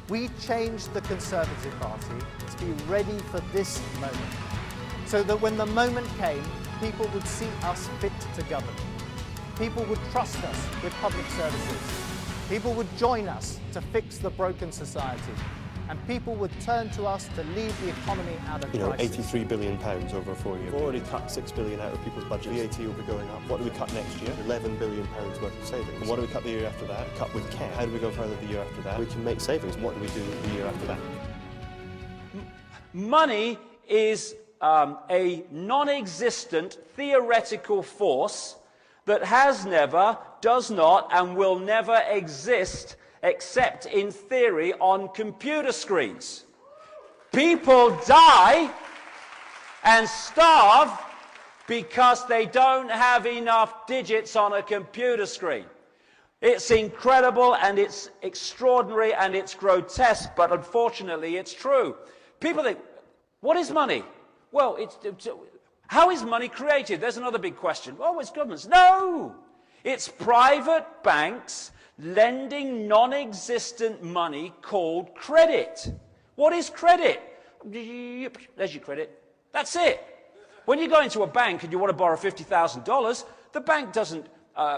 We changed the Conservative Party to be ready for this moment, so that when the moment came, people would see us fit to govern. People would trust us with public services. People would join us to fix the broken society. And people would turn to us to lead the economy out of crisis. £83 billion over a 4-year. We've already cut £6 billion out of people's budget. VAT will be going up. What do we cut next year? £11 billion worth of savings. And what do we cut the year after that? Cut with care. How do we go further the year after that? We can make savings. What do we do the year after that? Money is a non-existent theoretical force that has never, does not, and will never exist except in theory on computer screens. People die and starve because they don't have enough digits on a computer screen. It's incredible and it's extraordinary and it's grotesque, but unfortunately it's true. People think, what is money? Well, how is money created? There's another big question. Oh, it's governments. No! It's private banks lending non-existent money called credit. What is credit? There's your credit. That's it. When you go into a bank and you want to borrow $50,000, the bank doesn't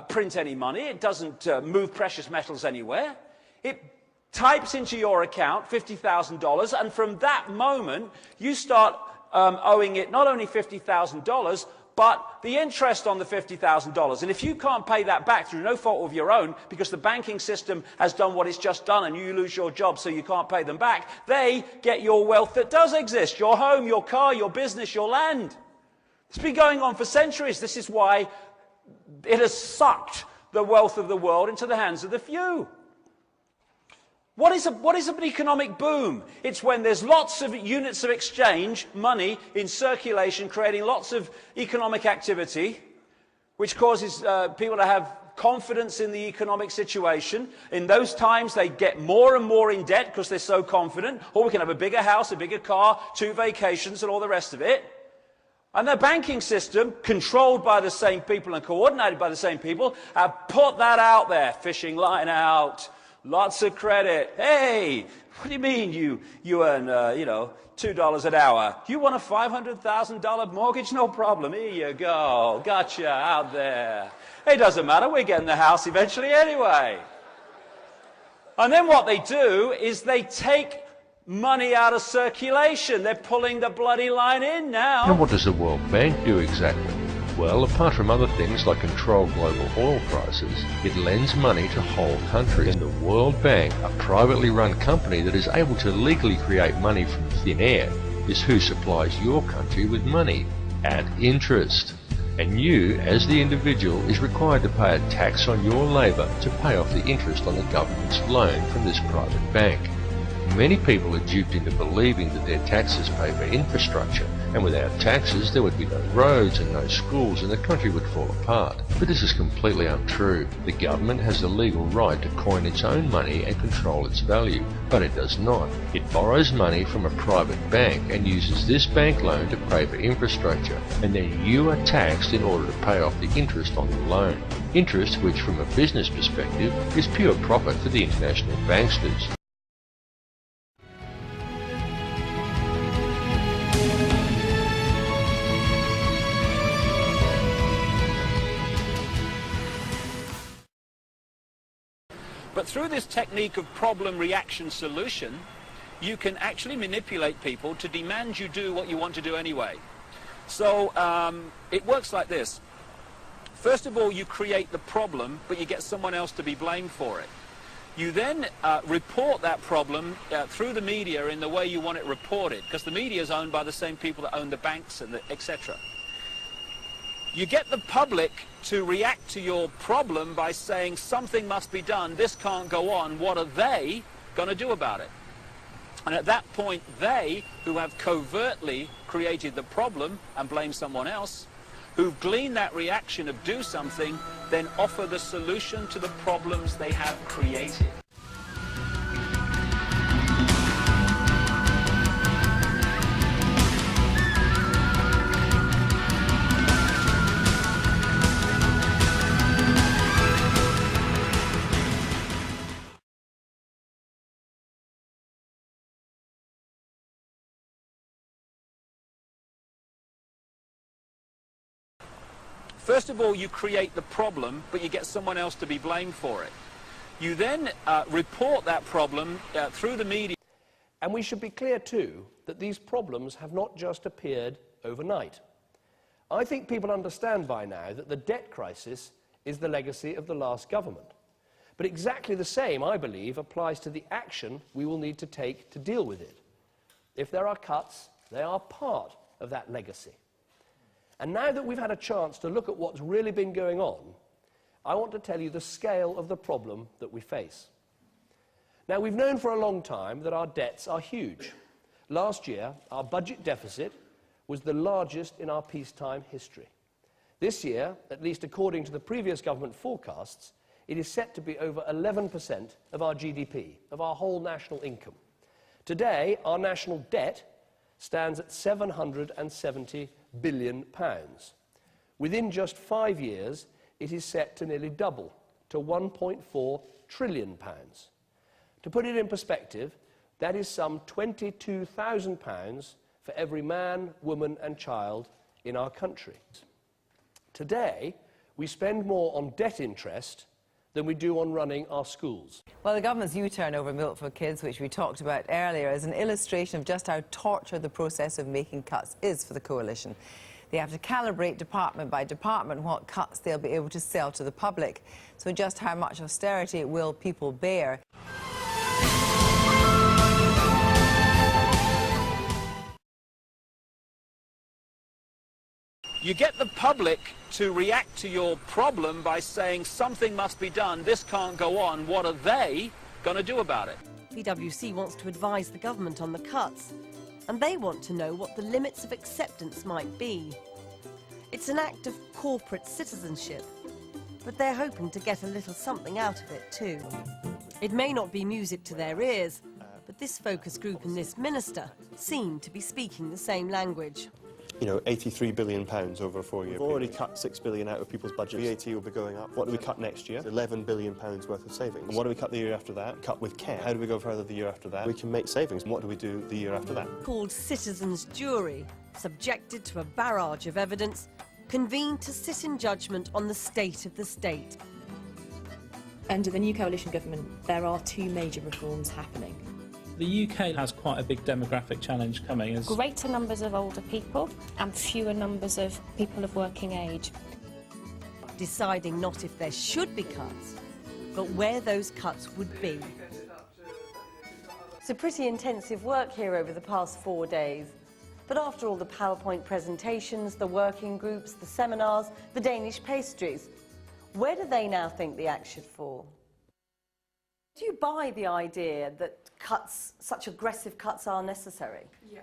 print any money. It doesn't move precious metals anywhere. It types into your account $50,000, and from that moment, you start owing it not only $50,000, but the interest on the $50,000. And if you can't pay that back through no fault of your own, because the banking system has done what it's just done and you lose your job so you can't pay them back, they get your wealth that does exist, your home, your car, your business, your land. It's been going on for centuries. This is why it has sucked the wealth of the world into the hands of the few. What is an economic boom? It's when there's lots of units of exchange, money in circulation, creating lots of economic activity, which causes people to have confidence in the economic situation. In those times, they get more and more in debt because they're so confident. Or we can have a bigger house, a bigger car, 2 vacations, and all the rest of it. And the banking system, controlled by the same people and coordinated by the same people, have put that out there. Fishing line out. Lots of credit. Hey, what do you mean you earn, $2 an hour? You want a $500,000 mortgage? No problem. Here you go. Gotcha out there. It doesn't matter. We're getting the house eventually anyway. And then what they do is they take money out of circulation. They're pulling the bloody line in now. And what does the World Bank do exactly? Well, apart from other things like controlled global oil prices, it lends money to whole countries. And the World Bank, a privately run company that is able to legally create money from thin air, is who supplies your country with money at interest. And you, as the individual, is required to pay a tax on your labour to pay off the interest on the government's loan from this private bank. Many people are duped into believing that their taxes pay for infrastructure, and without taxes there would be no roads and no schools and the country would fall apart. But this is completely untrue. The government has the legal right to coin its own money and control its value, but it does not. It borrows money from a private bank and uses this bank loan to pay for infrastructure, and then you are taxed in order to pay off the interest on the loan. Interest which, from a business perspective, is pure profit for the international banksters. But through this technique of problem, reaction, solution, you can actually manipulate people to demand you do what you want to do anyway. So it works like this. First of all, you create the problem, but you get someone else to be blamed for it. You then report that problem through the media in the way you want it reported, because the media is owned by the same people that own the banks and etc. You get the public to react to your problem by saying something must be done, this can't go on, what are they going to do about it? And at that point, they, who have covertly created the problem and blame someone else, who've gleaned that reaction of do something, then offer the solution to the problems they have created. First of all, you create the problem, but you get someone else to be blamed for it. You then report that problem through the media. And we should be clear, too, that these problems have not just appeared overnight. I think people understand by now that the debt crisis is the legacy of the last government. But exactly the same, I believe, applies to the action we will need to take to deal with it. If there are cuts, they are part of that legacy. And now that we've had a chance to look at what's really been going on, I want to tell you the scale of the problem that we face. Now, we've known for a long time that our debts are huge. Last year, our budget deficit was the largest in our peacetime history. This year, at least according to the previous government forecasts, it is set to be over 11% of our GDP, of our whole national income. Today, our national debt stands at £770 billion. Within just 5 years, it is set to nearly double, to £1.4 trillion. To put it in perspective, that is some £22,000 for every man, woman and child in our country. Today, we spend more on debt interest than we do on running our schools. Well, the government's U-turn over Milk for Kids, which we talked about earlier, is an illustration of just how tortured the process of making cuts is for the coalition. They have to calibrate department by department what cuts they'll be able to sell to the public. So just how much austerity will people bear? You get the public to react to your problem by saying something must be done, this can't go on. What are they going to do about it? PwC wants to advise the government on the cuts, and they want to know what the limits of acceptance might be. It's an act of corporate citizenship, but they're hoping to get a little something out of it too. It may not be music to their ears, but this focus group and this minister seem to be speaking the same language. You know, £83 billion over a 4-year period. We've already cut £6 billion out of people's budgets. VAT will be going up. What do we cut next year? £11 billion worth of savings. And what do we cut the year after that? Cut with care. How do we go further the year after that? We can make savings. And what do we do the year after that? Called citizens' jury, subjected to a barrage of evidence, convened to sit in judgment on the state of the state. Under the new coalition government, there are two major reforms happening. The UK has quite a big demographic challenge coming. Greater numbers of older people and fewer numbers of people of working age. Deciding not if there should be cuts, but where those cuts would be. So pretty intensive work here over the past 4 days. But after all the PowerPoint presentations, the working groups, the seminars, the Danish pastries, where do they now think the axe should fall? Do you buy the idea that cuts, such aggressive cuts, are necessary? Yeah.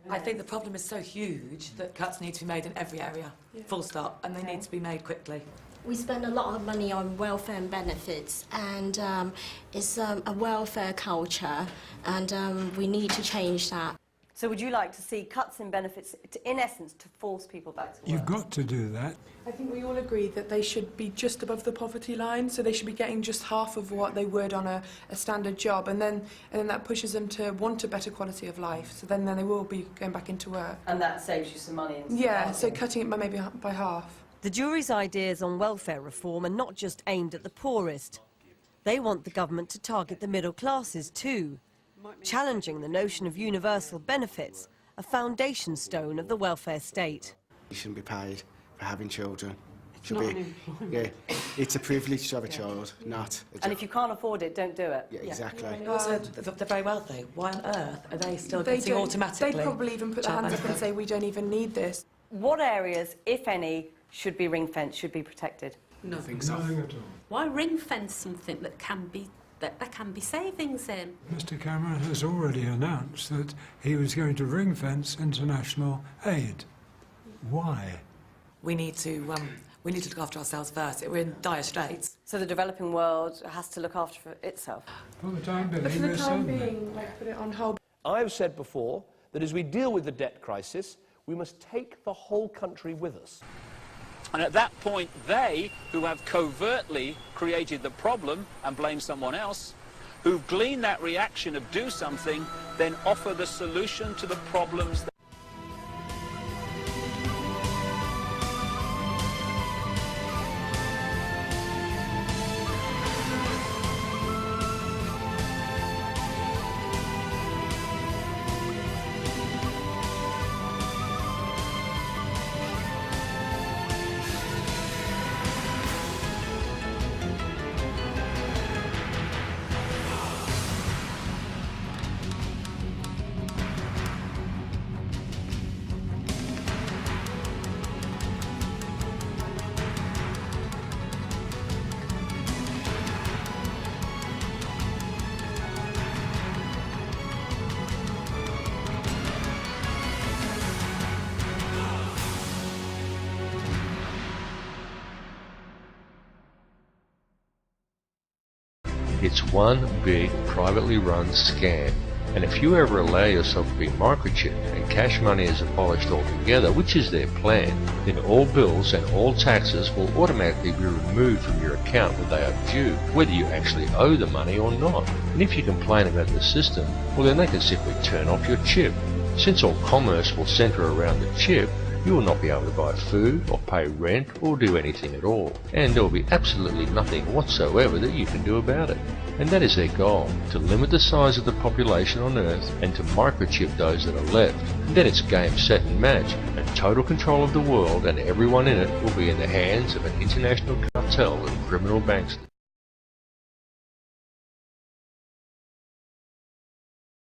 I think the problem is so huge that cuts need to be made in every area, full stop, and they need to be made quickly. We spend a lot of money on welfare and benefits, and it's a welfare culture, and we need to change that. So would you like to see cuts in benefits, in essence, to force people back to work? You've got to do that. I think we all agree that they should be just above the poverty line, so they should be getting just half of what they would on a standard job, and then that pushes them to want a better quality of life, so then they will be going back into work. And that saves you some money. Yeah, so cutting it by maybe by half. The jury's ideas on welfare reform are not just aimed at the poorest. They want the government to target the middle classes too, challenging the notion of universal benefits, a foundation stone of the welfare state. You shouldn't be paid for having children. It's a privilege to have a child, not a job. And if you can't afford it, don't do it. Yeah, exactly. Also, they're very wealthy. Why on earth are they still getting automatically? They'd probably even put their hands up and say, we don't even need this. What areas, if any, should be ring-fenced, should be protected? Nothing at all. Why ring-fence something that can be savings in? Mr Cameron has already announced that he was going to ring-fence international aid. Why? We need to look after ourselves first. We're in dire straits. So the developing world has to look after itself? For the time being, But for the time being, put it on hold. I've said before that as we deal with the debt crisis, we must take the whole country with us. And at that point, they, who have covertly created the problem and blame someone else, who've gleaned that reaction of do something, then offer the solution to the problems. It's one big privately run scam. And if you ever allow yourself to be microchipped and cash money is abolished altogether, which is their plan, then all bills and all taxes will automatically be removed from your account when they are due, whether you actually owe the money or not. And if you complain about the system, well then they can simply turn off your chip. Since all commerce will centre around the chip, you will not be able to buy food or pay rent or do anything at all. And there will be absolutely nothing whatsoever that you can do about it. And that is their goal, to limit the size of the population on Earth and to microchip those that are left. And then it's game, set and match, and total control of the world and everyone in it will be in the hands of an international cartel of criminal banksters.